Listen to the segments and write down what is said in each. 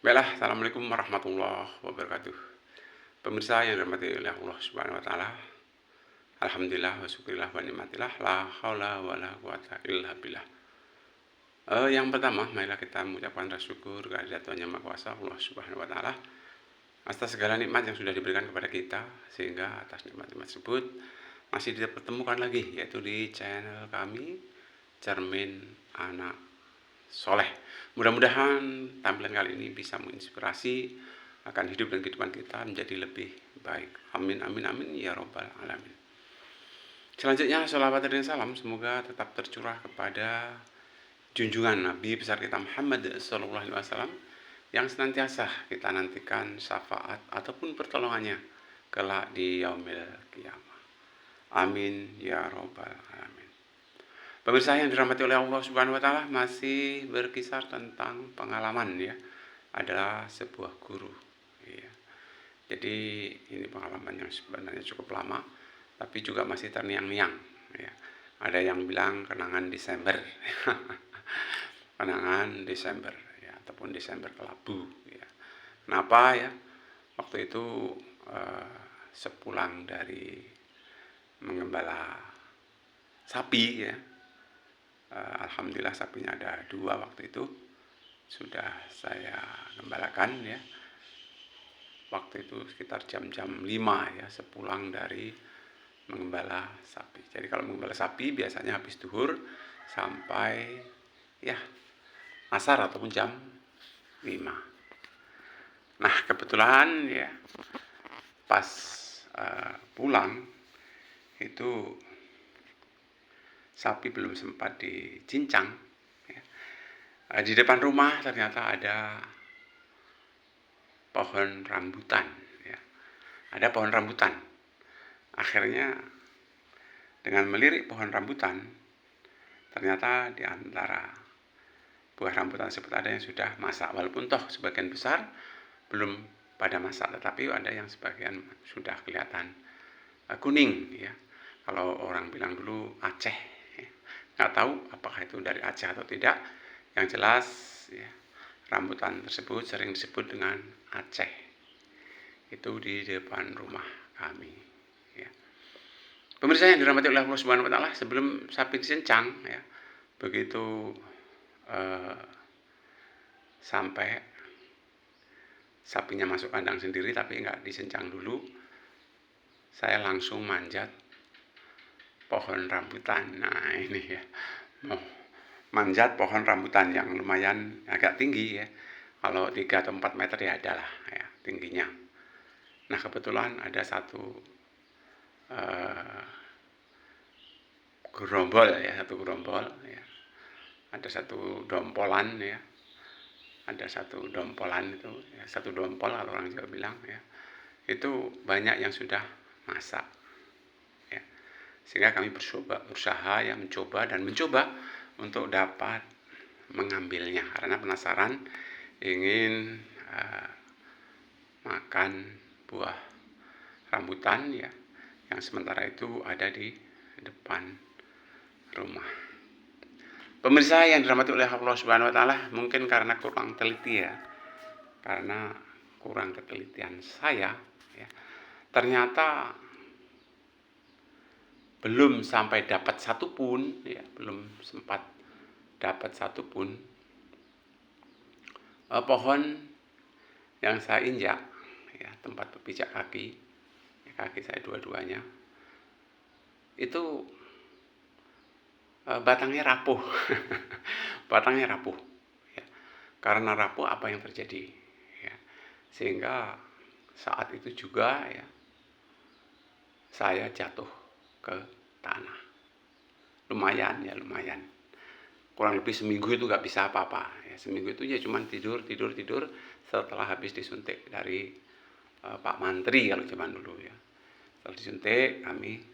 Baiklah, assalamualaikum warahmatullahi wabarakatuh. Pemirsa yang dirahmati oleh Allah Subhanahu wa Ta'ala, alhamdulillah wa syukurillah wa nikmatillah, la haula wa la quwata illa billah. Yang pertama, marilah kita mengucapkan rasa syukur kehadirat Tuhan Yang Maha Kuasa, Allah Subhanahu wa Ta'ala, atas segala nikmat yang sudah diberikan kepada kita, sehingga atas nikmat-nikmat tersebut masih dipertemukan lagi, yaitu di channel kami, Cermin Anak Soleh. Mudah-mudahan tampilan kali ini bisa menginspirasi akan hidup dan kehidupan kita menjadi lebih baik. Amin, amin, amin, ya robbal alamin. Selanjutnya, sholawat dan salam semoga tetap tercurah kepada junjungan Nabi besar kita Muhammad Sallallahu Alaihi Wasallam yang senantiasa kita nantikan syafaat ataupun pertolongannya kelak di yaumil qiyamah. Amin, ya robbal alamin. Pemirsa yang dirahmati oleh Allah Subhanahu wa Ta'ala, masih berkisar tentang pengalaman ya, adalah sebuah guru ya. Jadi ini pengalaman yang sebenarnya cukup lama, tapi juga masih terngiang-ngiang ya. Ada yang bilang kenangan Desember kenangan Desember ya, ataupun Desember kelabu ya. Kenapa ya? Waktu itu sepulang dari mengembala sapi ya, alhamdulillah sapinya ada 2 waktu itu sudah saya gembalakan ya. Waktu itu sekitar jam-jam 5 ya, sepulang dari mengembala sapi. Jadi kalau mengembala sapi biasanya habis duhur sampai ya asar ataupun jam 5. Nah kebetulan ya pas pulang itu sapi belum sempat dicincang ya. Di depan rumah ternyata ada pohon rambutan ya. Ada pohon rambutan. Akhirnya dengan melirik pohon rambutan, ternyata di antara buah rambutan tersebut ada yang sudah masak, walaupun toh sebagian besar belum pada masak, tetapi ada yang sebagian sudah kelihatan kuning ya. Kalau orang bilang dulu Aceh ya. Nggak tahu apakah itu dari Aceh atau tidak. Yang jelas ya, rambutan tersebut sering disebut dengan Aceh. Itu di depan rumah kami ya. Pemirsa yang dirahmati oleh Allah Subhanahu wa Ta'ala, sebelum sapi dicincang ya, begitu sampai sapinya masuk kandang sendiri tapi nggak dicincang dulu, saya langsung manjat pohon rambutan. Nah ini ya, manjat pohon rambutan yang lumayan agak tinggi ya, kalau 3 atau 4 meter ya adalah ya tingginya. Nah kebetulan ada satu gerombol ya, satu gerombol ya, ada satu dompolan ya, ada satu dompolan itu ya, satu dompol kalau orang Jawa bilang ya, itu banyak yang sudah masak ya. Sehingga kami berusaha ya, mencoba untuk dapat mengambilnya karena penasaran ingin makan buah rambutan ya, yang sementara itu ada di depan rumah. Pemirsa yang dirahmati oleh Allah Subhanahu wa Ta'ala, mungkin karena kurang teliti ya, karena kurang ketelitian saya ya, ternyata belum sampai dapat satu pun ya, belum sempat dapat satu pun pohon yang saya injak ya, tempat pijak kaki ya, kaki saya dua-duanya itu batangnya rapuh batangnya rapuh ya. Karena rapuh apa yang terjadi ya, sehingga saat itu juga ya saya jatuh ke tanah. Lumayan kurang lebih seminggu itu nggak bisa apa-apa ya. Seminggu itu ya cuman tidur setelah habis disuntik dari Pak Mantri kalau zaman dulu ya. Setelah disuntik kami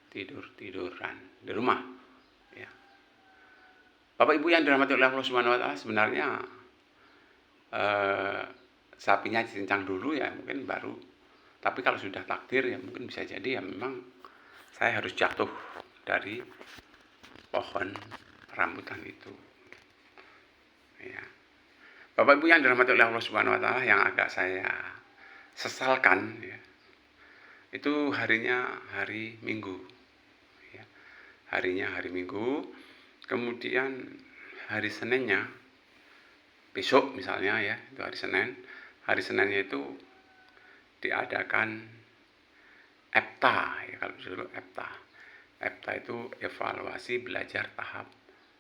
tiduran di rumah ya. Bapak Ibu yang dirahmati oleh Allah Subhanahu wa Ta'ala, sebenarnya sapinya dicincang dulu ya mungkin baru, tapi kalau sudah takdir ya mungkin bisa jadi ya memang saya harus jatuh dari pohon rambutan itu ya. Bapak Ibu yang dirahmati oleh Allah Subhanahu wa taala, yang agak saya sesalkan ya, itu harinya hari Minggu ya. Harinya hari Minggu, kemudian hari Seninnya besok misalnya ya, itu hari Senin. Hari Seninnya itu diadakan EPTA ya, kalau dulu EPTA. EPTA itu evaluasi belajar tahap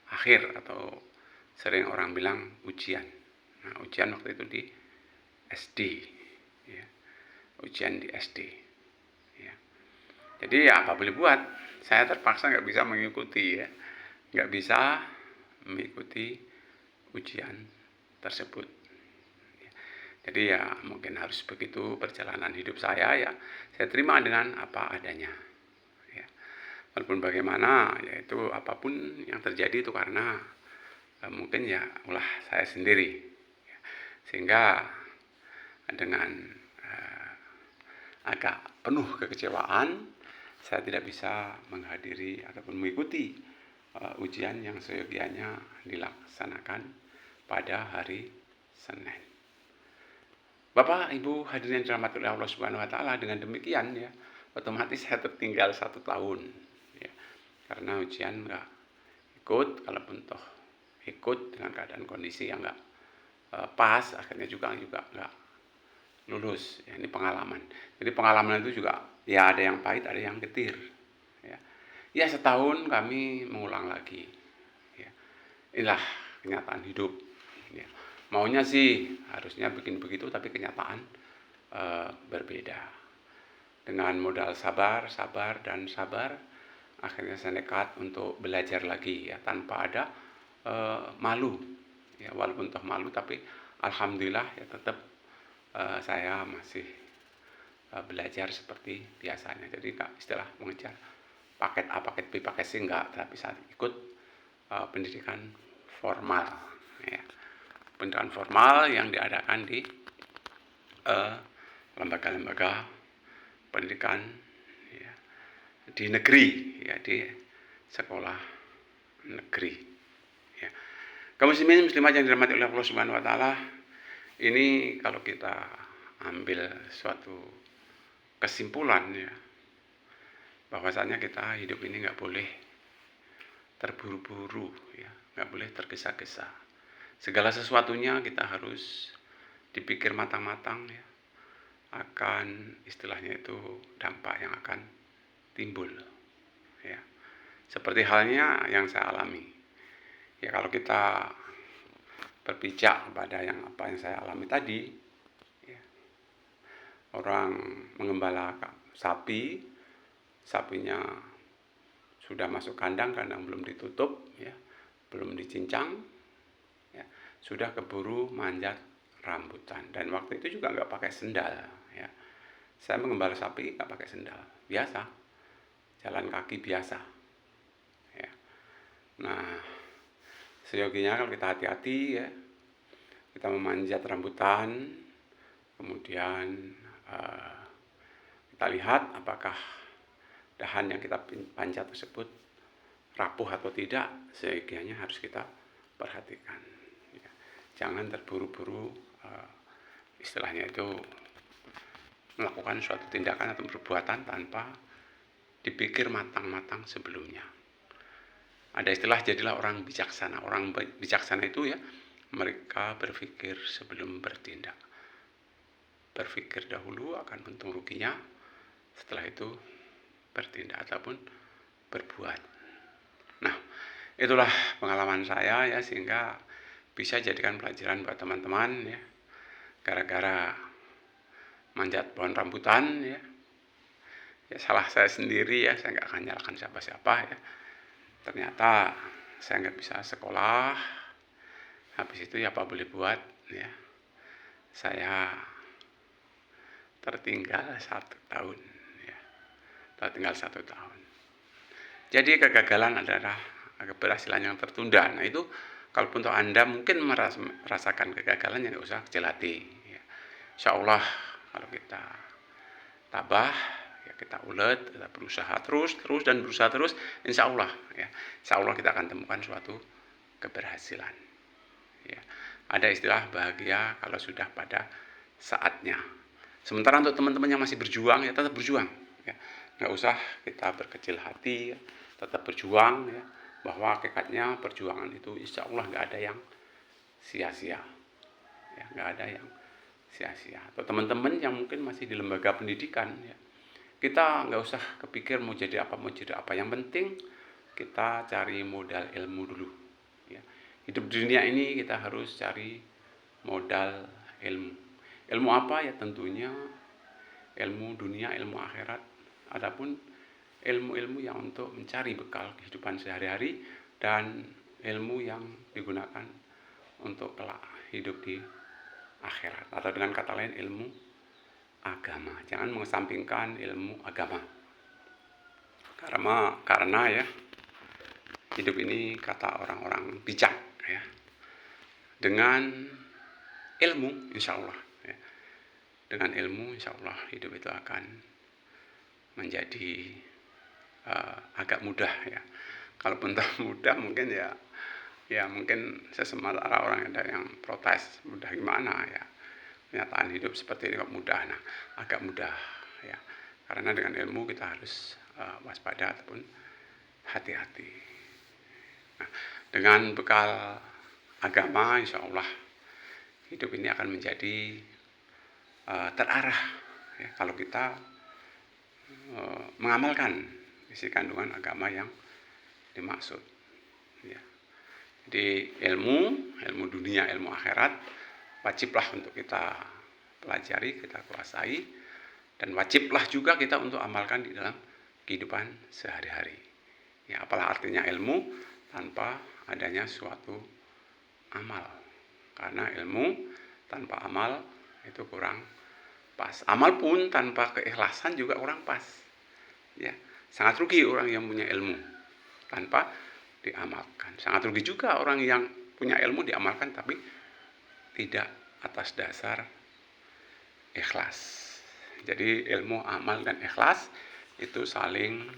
akhir atau sering orang bilang ujian. Nah, ujian waktu itu di SD ya. Ujian di SD ya. Jadi ya apa boleh buat, saya terpaksa nggak bisa mengikuti ya, nggak bisa mengikuti ujian tersebut. Jadi ya mungkin harus begitu perjalanan hidup saya ya, saya terima dengan apa adanya. Ya. Walaupun bagaimana, yaitu apapun yang terjadi itu karena mungkin ya ulah saya sendiri. Ya. Sehingga dengan agak penuh kekecewaan, saya tidak bisa menghadiri ataupun mengikuti ujian yang seyogianya dilaksanakan pada hari Senin. Bapak, Ibu hadirin yang dirahmati oleh Allah Subhanahu wa taala, dengan demikian ya, otomatis saya tertinggal 1 tahun ya. Karena ujian enggak ikut, kalaupun toh ikut dengan keadaan kondisi yang enggak pas, akhirnya juga enggak lulus. Ya, ini pengalaman. Jadi pengalaman itu juga ya ada yang pahit, ada yang getir. Ya, ya setahun kami mengulang lagi. Ya. Inilah kenyataan hidup. Ya. Maunya sih harusnya bikin begitu, tapi kenyataan berbeda. Dengan modal sabar, dan sabar, akhirnya saya nekat untuk belajar lagi ya, tanpa ada malu. Ya, walaupun toh malu, tapi alhamdulillah ya tetap saya masih belajar seperti biasanya. Jadi nggak istilah mengejar paket A, paket B, paket C, enggak, tapi saat ikut pendidikan formal ya. Pendidikan formal yang diadakan di lembaga-lembaga pendidikan ya, di negeri ya, di sekolah negeri ya. Kaum muslimin muslimat yang dirahmati oleh Allah Subhanahu wa taala, ini kalau kita ambil suatu kesimpulan ya, bahwasanya kita hidup ini nggak boleh terburu-buru ya, nggak boleh tergesa-gesa. Segala sesuatunya kita harus dipikir matang-matang ya, akan istilahnya itu dampak yang akan timbul ya. Seperti halnya yang saya alami ya, kalau kita berpijak pada apa yang saya alami tadi ya, orang mengembala sapi, sapinya sudah masuk kandang, kandang belum ditutup ya, belum dicincang ya, sudah keburu manjat rambutan. Dan waktu itu juga nggak pakai sendal ya, saya mengembala sapi nggak pakai sendal, biasa jalan kaki biasa ya. Nah, seyoginya kalau kita hati-hati ya, kita memanjat rambutan, kemudian kita lihat apakah dahan yang kita panjat tersebut rapuh atau tidak, seyogianya harus kita perhatikan ya. Jangan terburu-buru istilahnya itu melakukan suatu tindakan atau perbuatan tanpa dipikir matang-matang sebelumnya. Ada istilah jadilah orang bijaksana. Orang bijaksana itu ya, mereka berpikir sebelum bertindak. Berpikir dahulu akan untung ruginya, setelah itu bertindak ataupun berbuat. Nah, itulah pengalaman saya ya, sehingga bisa jadikan pelajaran buat teman-teman ya. Gara-gara manjat pohon rambutan ya, ya salah saya sendiri ya, saya nggak akan nyalakan siapa-siapa ya. Ternyata saya nggak bisa sekolah, habis itu ya apa boleh buat ya, saya tertinggal 1 tahun ya, tertinggal 1 tahun. Jadi kegagalan adalah keberhasilan yang tertunda. Nah itu kalaupun Anda mungkin merasakan kegagalan, ya nggak usah kecil hati ya. Insya Allah kalau kita tabah ya, kita ulet, kita berusaha terus dan berusaha terus, insya Allah ya, insya Allah kita akan temukan suatu keberhasilan ya. Ada istilah bahagia kalau sudah pada saatnya. Sementara untuk teman-teman yang masih berjuang, ya tetap berjuang. Ya. Nggak usah kita berkecil hati, ya. Tetap berjuang. Ya. Bahwa hakikatnya perjuangan itu insya Allah nggak ada yang sia-sia. Ya, nggak ada yang sia-sia. Atau teman-teman yang mungkin masih di lembaga pendidikan, ya, kita nggak usah kepikir mau jadi apa, mau jadi apa. Yang penting kita cari modal ilmu dulu. Ya. Hidup di dunia ini kita harus cari modal ilmu. Ilmu apa? Ya tentunya ilmu dunia, ilmu akhirat. Adapun ilmu-ilmu yang untuk mencari bekal kehidupan sehari-hari dan ilmu yang digunakan untuk kelak hidup di akhirat. Atau dengan kata lain ilmu agama. Jangan mengesampingkan ilmu agama. Karena ya hidup ini kata orang-orang bijak ya. Dengan ilmu insya Allah ya. Dengan ilmu insya Allah hidup itu akan menjadi agak mudah ya. Kalaupun tak mudah mungkin ya mungkin sesementara orang ada yang protes, mudah gimana ya. Kenyataan hidup seperti ini kok mudah. Nah, agak mudah ya. Karena dengan ilmu kita harus waspada ataupun hati-hati. Nah, dengan bekal agama insya Allah hidup ini akan menjadi terarah ya, kalau kita mengamalkan isi kandungan agama yang dimaksud ya. Jadi ilmu dunia, ilmu akhirat wajiblah untuk kita pelajari, kita kuasai, dan wajiblah juga kita untuk amalkan di dalam kehidupan sehari-hari. Ya, apalah artinya ilmu tanpa adanya suatu amal. Karena ilmu tanpa amal itu kurang pas. Amal pun tanpa keikhlasan juga kurang pas. Ya, sangat rugi orang yang punya ilmu tanpa diamalkan. Sangat rugi juga orang yang punya ilmu diamalkan tapi tidak atas dasar ikhlas. Jadi ilmu, amal, dan ikhlas itu saling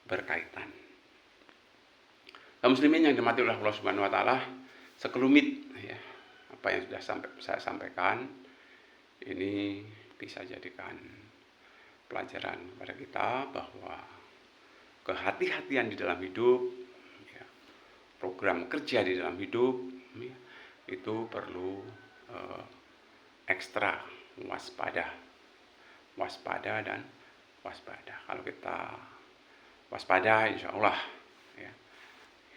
berkaitan. Kaum muslimin yang dimati oleh Allah Subhanahu wa taala, sekelumit ya, apa yang sudah saya sampaikan ini bisa jadikan pelajaran kepada kita bahwa kehati-hatian di dalam hidup, ya, program kerja di dalam hidup ya, itu perlu ekstra waspada dan waspada. Kalau kita waspada, insya Allah ya,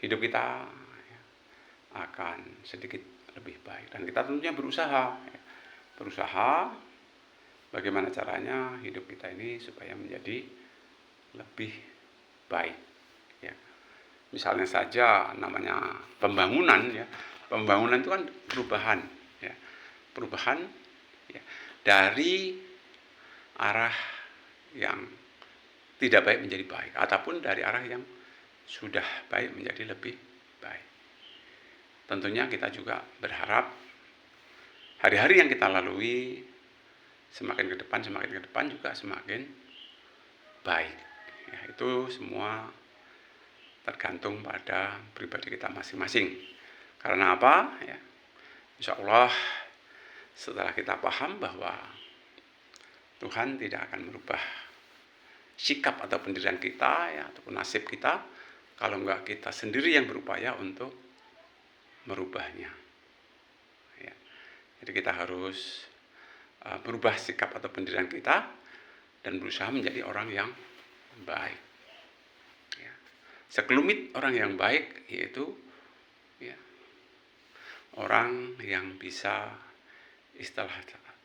hidup kita ya, akan sedikit lebih baik. Dan kita tentunya berusaha bagaimana caranya hidup kita ini supaya menjadi lebih baik. Ya. Misalnya saja namanya pembangunan ya, pembangunan itu kan perubahan ya, perubahan ya, dari arah yang tidak baik menjadi baik ataupun dari arah yang sudah baik menjadi lebih baik. Tentunya kita juga berharap hari-hari yang kita lalui semakin ke depan juga semakin baik. Ya, itu semua tergantung pada pribadi kita masing-masing. Karena apa? Ya, insya Allah setelah kita paham bahwa Tuhan tidak akan merubah sikap atau pendirian kita ya, ataupun nasib kita kalau enggak kita sendiri yang berupaya untuk merubahnya ya. Jadi kita harus berubah sikap atau pendirian kita dan berusaha menjadi orang yang baik ya. Sekelumit orang yang baik yaitu ya, orang yang bisa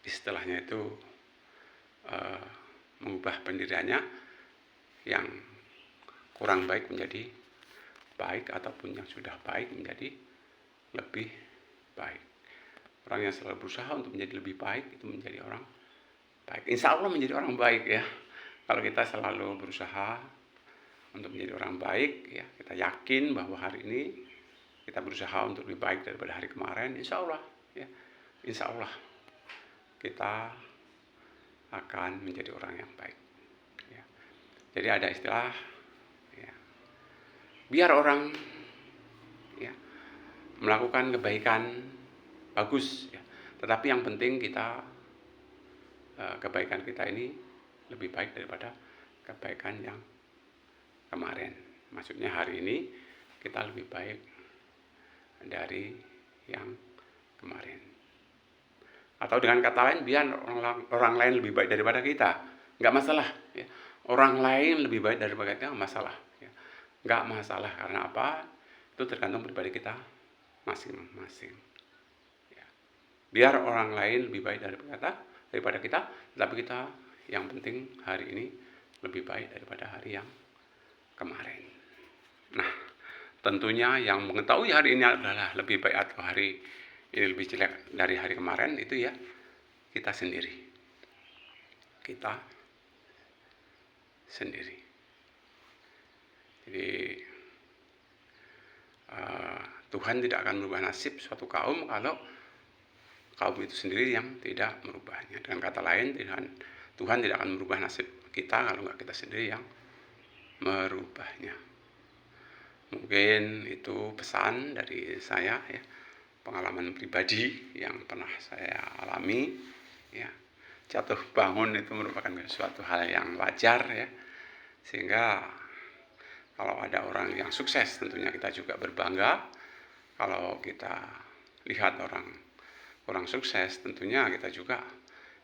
istilahnya itu mengubah pendiriannya yang kurang baik menjadi baik ataupun yang sudah baik menjadi lebih baik. Orang yang selalu berusaha untuk menjadi lebih baik itu menjadi orang baik. Insya Allah menjadi orang baik ya. Kalau kita selalu berusaha untuk menjadi orang baik ya, kita yakin bahwa hari ini kita berusaha untuk lebih baik daripada hari kemarin, insya Allah ya, insya Allah kita akan menjadi orang yang baik ya. Jadi ada istilah ya, biar orang ya, melakukan kebaikan bagus ya. Tetapi yang penting kita kebaikan kita ini lebih baik daripada kebaikan yang kemarin. Maksudnya hari ini kita lebih baik dari yang kemarin. Atau dengan kata lain, biar orang lain lebih baik daripada kita, nggak masalah. Ya. Orang lain lebih baik daripada kita, nggak masalah. Ya. Nggak masalah, karena apa? Itu tergantung pribadi kita masing-masing. Ya. Biar orang lain lebih baik daripada kita, tapi kita yang penting hari ini lebih baik daripada hari yang kemarin. Nah, tentunya yang mengetahui hari ini adalah lebih baik atau hari ini lebih jelek dari hari kemarin, itu ya kita sendiri. Kita sendiri. Jadi Tuhan tidak akan merubah nasib suatu kaum kalau kaum itu sendiri yang tidak merubahnya. Dengan kata lain, Tuhan tidak akan merubah nasib kita kalau nggak kita sendiri yang merubahnya. Mungkin itu pesan dari saya ya, pengalaman pribadi yang pernah saya alami ya. Jatuh bangun itu merupakan suatu hal yang wajar ya, sehingga kalau ada orang yang sukses tentunya kita juga berbangga. Kalau kita lihat orang sukses tentunya kita juga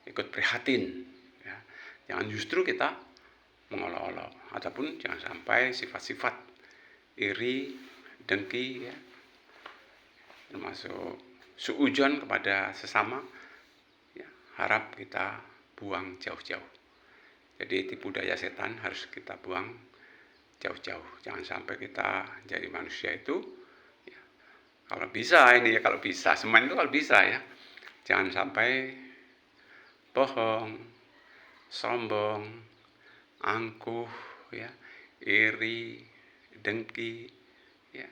ikut prihatin ya. Jangan justru kita mengolok-olok, ataupun jangan sampai sifat-sifat iri, dengki ya, termasuk suudzon kepada sesama ya, harap kita buang jauh-jauh. Jadi tipu daya setan harus kita buang jauh-jauh. Jangan sampai kita jadi manusia itu ya, kalau bisa ini ya, kalau bisa semuanya itu kalau bisa ya, jangan sampai bohong, sombong, angkuh ya, iri, dengki ya,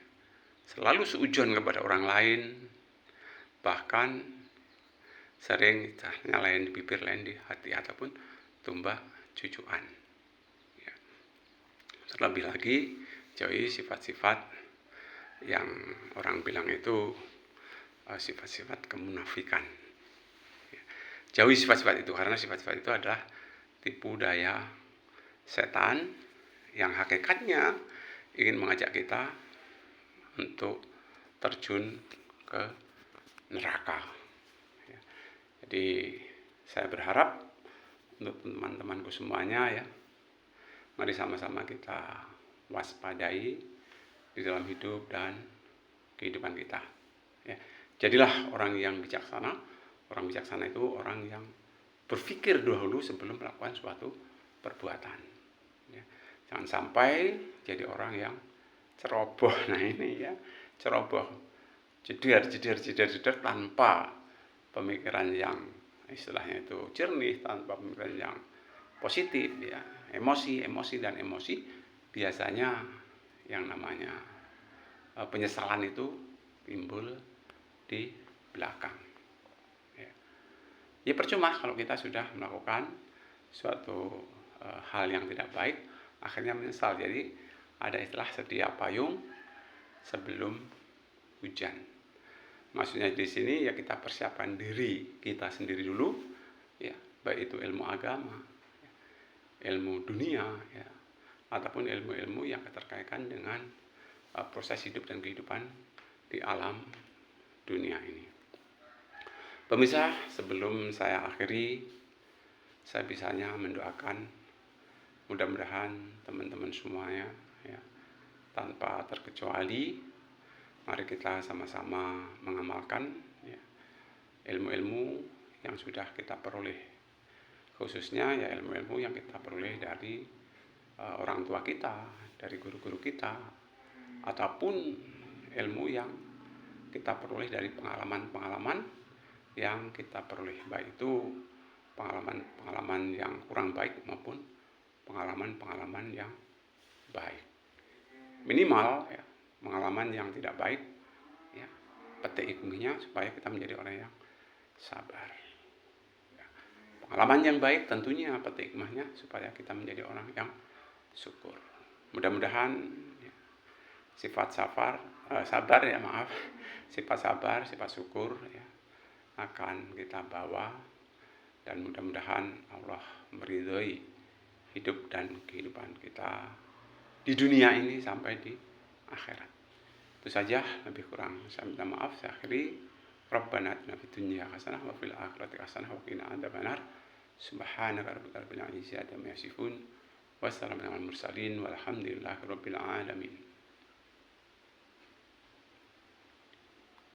selalu suudzon kepada orang lain, bahkan sering nyalain di bibir, lain di hati, ataupun tumbah cucuan ya. Terlebih lagi jauhi sifat-sifat yang orang bilang itu sifat-sifat kemunafikan ya. Jauhi sifat-sifat itu, karena sifat-sifat itu adalah tipu daya setan yang hakikatnya ingin mengajak kita untuk terjun ke neraka ya. Jadi saya berharap untuk teman-temanku semuanya ya, mari sama-sama kita waspadai di dalam hidup dan kehidupan kita ya. Jadilah orang yang bijaksana. Orang bijaksana itu orang yang berpikir dahulu sebelum melakukan suatu perbuatan ya. Jangan sampai jadi orang yang ceroboh. Nah ini ya, ceroboh, jeder tanpa pemikiran yang istilahnya itu jernih, tanpa pemikiran yang positif ya. Emosi biasanya yang namanya penyesalan itu timbul di belakang ya. Percuma kalau kita sudah melakukan suatu hal yang tidak baik akhirnya menyesal. Jadi ada istilah sedia payung sebelum hujan. Maksudnya di sini ya kita persiapkan diri kita sendiri dulu ya, baik itu ilmu agama, ilmu dunia ya, ataupun ilmu-ilmu yang terkaitan dengan proses hidup dan kehidupan di alam dunia ini. Pemirsa, sebelum saya akhiri, saya bisanya mendoakan mudah-mudahan teman-teman semuanya ya, tanpa terkecuali, mari kita sama-sama mengamalkan ya, ilmu-ilmu yang sudah kita peroleh, khususnya ya ilmu-ilmu yang kita peroleh dari orang tua kita, dari guru-guru kita, ataupun ilmu yang kita peroleh dari pengalaman-pengalaman yang kita peroleh, baik itu pengalaman-pengalaman yang kurang baik maupun pengalaman-pengalaman yang baik. Minimal ya, pengalaman yang tidak baik ya, petik hikmahnya supaya kita menjadi orang yang sabar ya. Pengalaman yang baik tentunya petik hikmahnya supaya kita menjadi orang yang syukur. Mudah-mudahan ya, sifat sabar, sifat sabar, sifat syukur ya, akan kita bawa, dan mudah-mudahan Allah meridhoi hidup dan kehidupan kita di dunia ini sampai di akhirat. Itu saja, lebih kurang saya minta maaf. Saya akhiri, Rabbana atina fid dunya hasanah wa fil akhirati hasanah wa qina adzabannar. Subhanaka rabbika rabbil izzati amma yasifun. Wassalamu alal mursalin walhamdulillahi rabbil alamin.